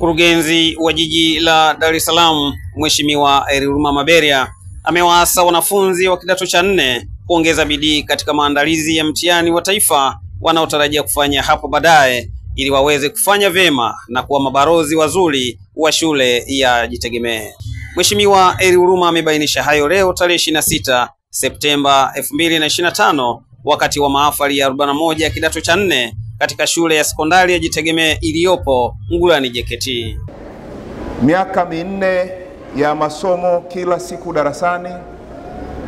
Mkurugenzi wa jiji la Dar es Salaam Mheshimiwa Eriluma Maberia amewaasa wanafunzi wa kidato cha 4 kuongeza bidii katika maandalizi ya mtihani wa taifa wanaotarajia kufanya hapo baadaye ili waweze kufanya vyema na kuwa mabalozi wazuri wa shule ya Jitegemee. Mheshimiwa Eriluma amebainisha hayo leo tarehe 26 Septemba 2025 wakati wa mahafali ya 41 ya kidato cha 4 katika shule ya sekondari ya Jitegemee iliyopo Ngulani JKT. Miaka 4 ya masomo kila siku darasani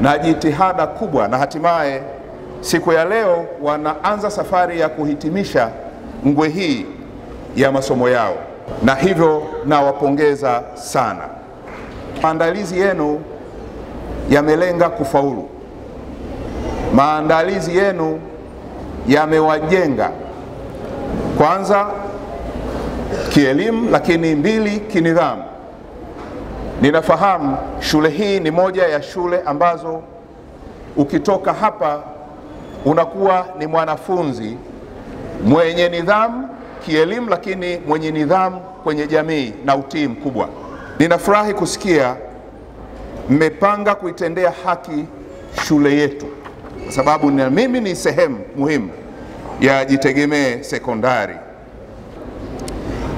na jitihada kubwa, na hatimaye siku ya leo wanaanza safari ya kuhitimisha ngwe hii ya masomo yao, na hivyo nawapongeza sana. Maandalizi yenu yamelenga kufaulu. Maandalizi yenu yamewajenga kwanza kielimu, lakini 2 kinidhamu. Ninafahamu shule hii ni moja ya shule ambazo ukitoka hapa unakuwa ni mwanafunzi mwenye nidhamu kielimu, lakini mwenye nidhamu kwenye jamii na utii mkubwa. Ninafurahi kusikia mmepanga kuitendea haki shule yetu, kwa sababu na mimi ni sehemu muhimu ya Jitegemee sekondari.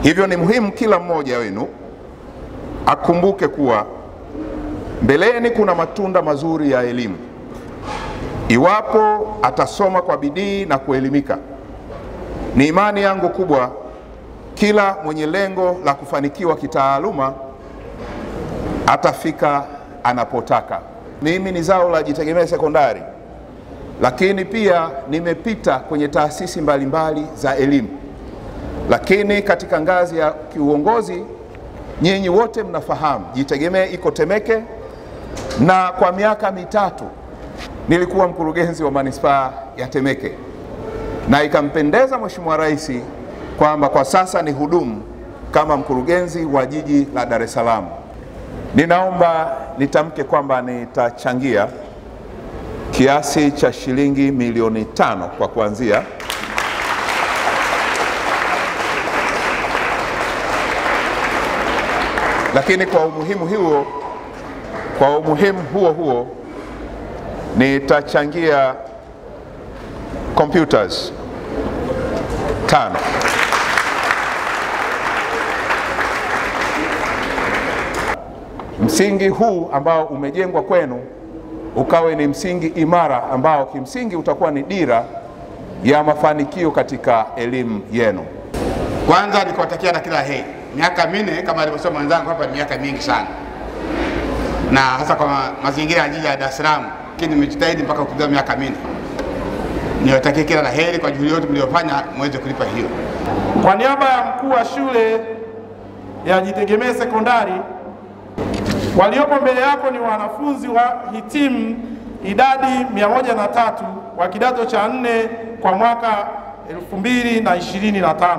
Hivyo ni muhimu kila mmoja wenu akumbuke kuwa mbeleni kuna matunda mazuri ya elimu iwapo atasoma kwa bidii na kuelimika. Ni imani yangu kubwa kila mwenye lengo la kufanikiwa kitaaluma atafika anapotaka. Mimi ni zao la Jitegemee sekondari, lakini pia nimepita kwenye taasisi mbalimbali za elimu. Lakini katika ngazi ya kiuongozi, nyinyi wote mnafahamu Jitegemee iko Temeke, na kwa miaka 3 nilikuwa mkurugenzi wa manispaa ya Temeke, na ikampendeza Mheshimiwa Rais kwamba kwa sasa ni hudumu kama mkurugenzi wa jiji la Dar es Salaam. Ninaomba nitamke kwamba nitachangia kiasi cha shilingi milioni 5 kwa kuanzia, lakini kwa umuhimu huo nitachangia computers 5. Msingi huu ambao umejengwa kwenu ukawe ni msingi imara ambao kimsingi utakuwa ni dira ya mafanikio katika elimu yenu. Kwanza nikiwatakia na kila heri. Miaka 4 kama alivyosema mwenzangu hapa ni miaka mingi sana, na hasa kwa mazingira ya jiji la Dar es Salaam, lakini nimejitahidi mpaka kufikia miaka 4. Niwatakie kila la heri kwa juhudi yote mliofanya muweze kulipa hiyo. Kwa niaba ya mkuu wa shule ya Jitegemee sekondari, waliopo mbele yako ni wanafunzi wa hitimu idadi 103 wa kidato cha 4 kwa mwaka 2025.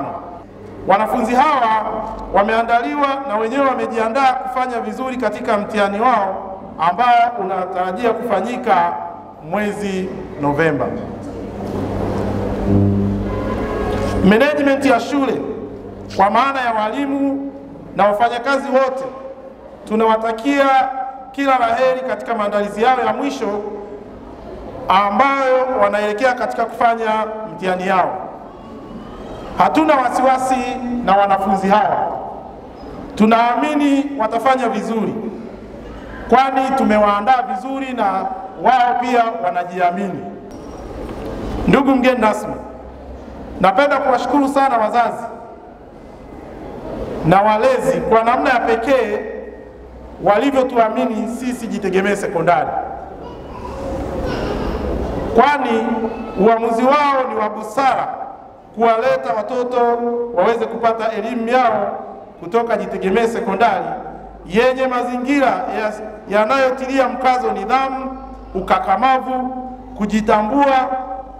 Wanafunzi hawa wameandaliwa na wenyewe wamejiandaa kufanya vizuri katika mtihani wao ambao unatarajia kufanyika mwezi Novemba. Management ya shule kwa maana ya walimu na wafanyakazi wote tunawatakia kila laheri katika maandalizi yao ya mwisho ambayo wanaelekea katika kufanya mtihani yao. Hatuna wasiwasi na wanafunzi hawa, tunaamini watafanya vizuri, kwani tumewaandaa vizuri na wao pia wanajiamini. Ndugu mgeni rasmi, napenda kuwashukuru sana wazazi na walezi kwa namna ya pekee walivyotuamini sisi Jitegemee sekondari, kwani uamuzi wao ni wa busara kuwaleta watoto waweze kupata elimu yao kutoka Jitegemee sekondari yenye mazingira yanayotilia mkazo nidhamu, ukakamavu, kujitambua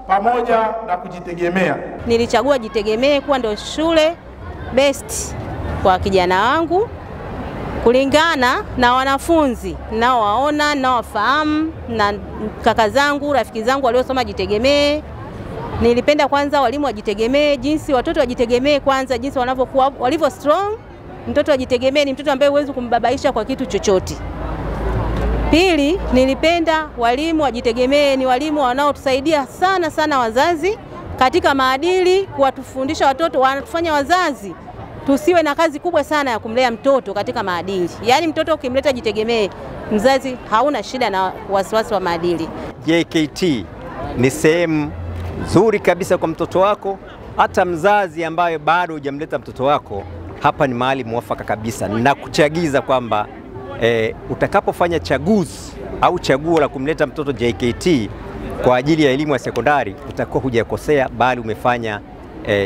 pamoja na kujitegemea. Nilichagua Jitegemee kuwa ndio shule best kwa kijana wangu kulingana na wanafunzi nao waona na wafahamu, na kaka zangu, rafiki zangu waliosoma Jitegemee. Nilipenda kwanza walimu wa Jitegemee, jinsi watoto wa Jitegemee kwanza jinsi walivyo strong mtoto ajitegemee ni mtoto ambaye huwezi kumbabaisha kwa kitu chochote. Pili, nilipenda walimu wajitegemee ni walimu wanaotusaidia sana sana wazazi katika maadili, kuwatufundisha watoto, wanatufanya wazazi tusiwe na kazi kubwa sana ya kumlea mtoto katika maadili. Yaani mtoto ukimleta jitegemee, mzazi hauna shida na wasiwasi wa maadili. JKT ni sehemu nzuri kabisa kwa mtoto wako. Hata mzazi ambaye bado hujamleta mtoto wako, hapa ni mahali mwafaka kabisa, na kuchagiza kwamba utakapofanya chaguzi au chaguo la kumleta mtoto JKT kwa ajili ya elimu ya sekondari, utakuwa hujakosea, bali umefanya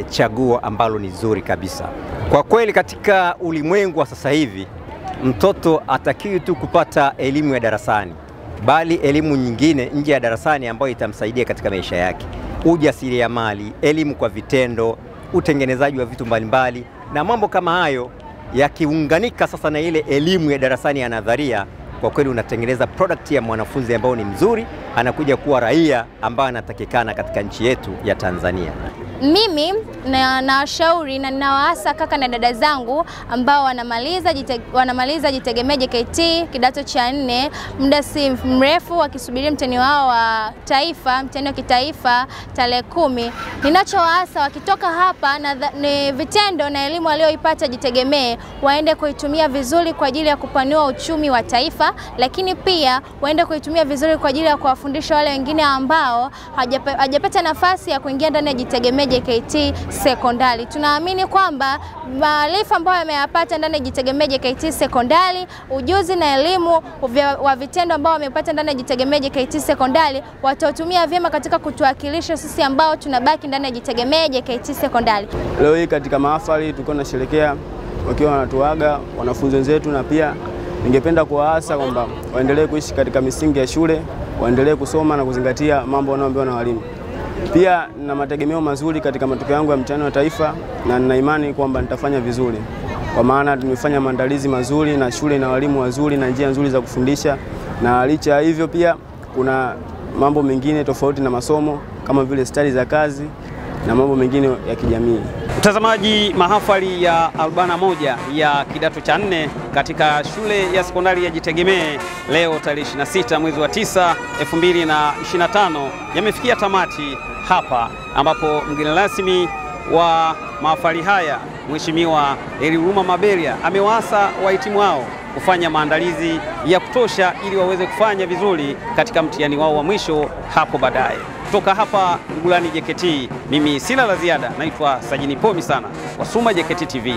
chaguo ambalo ni zuri kabisa. Kwa kweli katika ulimwengu wa sasa hivi, mtoto atakiwi tu kupata elimu ya darasani, bali elimu nyingine nje ya darasani ambayo itamsaidia katika maisha yake. Ujasiriamali, elimu kwa vitendo, utengenezaji wa vitu mbalimbali na mambo kama hayo yakiunganika sasa na ile elimu ya darasani ya nadharia, kwa kweli unatengeneza product ya mwanafunzi ambao ni mzuri, anakuja kuwa raia ambaye anatakikana katika nchi yetu ya Tanzania. Mimi nawashauri na ninawaasa kaka na dada zangu ambao wanamaliza Jitegemee JKT kidato cha 4, muda si mrefu wakisubiria mtihani wao wa taifa, mtihani wa kitaifa tarehe 10. Ninachowaasa wakitoka hapa ni vitendo na elimu walioipata Jitegemee waende kuitumia vizuri kwa ajili ya kupanua uchumi wa taifa, lakini pia waende kuitumia vizuri kwa ajili ya kuwafundisha wale wengine ambao hajapata nafasi ya kuingia ndani ya Jitegemee JKT sekondari. Tunaamini kwamba maarifa ambayo wameyapata ndani ya Jitegemee JKT sekondari, ujuzi na elimu wa vitendo ambao wamepata ndani ya Jitegemee JKT sekondari, watatumia vyema katika kutuwakilisha sisi ambao tunabaki ndani ya Jitegemee JKT sekondari. Leo hii katika mahafali tulikuwa tunasherehekea wakiwa wanatuaga wanafunzi wenzetu, na pia ningependa kuwaasa kwamba waendelee kuishi katika misingi ya shule, waendelee kusoma na kuzingatia mambo wanayoambiwa na walimu. Pia nina mategemeo mazuri katika matokeo yangu ya mtihani wa taifa, na nina imani kwamba nitafanya vizuri, kwa maana tumefanya maandalizi mazuri na shule na walimu wazuri na njia nzuri za kufundisha, na licha ya hivyo pia kuna mambo mengine tofauti na masomo kama vile stadi za kazi na mambo mengine ya kijamii. Mtazamaji, mahafali ya 41 ya kidato cha 4 katika shule ya sekondari ya Jitegemee leo tarehe 26 mwezi wa 9 2025 yamefikia tamati hapa, ambapo mgeni rasmi wa mahafali haya Mheshimiwa Eriruma Maberia amewaasa wahitimu wao kufanya maandalizi ya kutosha ili waweze kufanya vizuri katika mtihani wao wa mwisho hapo baadaye. Kutoka hapa Ngulani JKT, mimi sina la ziada. Naitwa Sajini Pomi sana wa Suma JKT TV.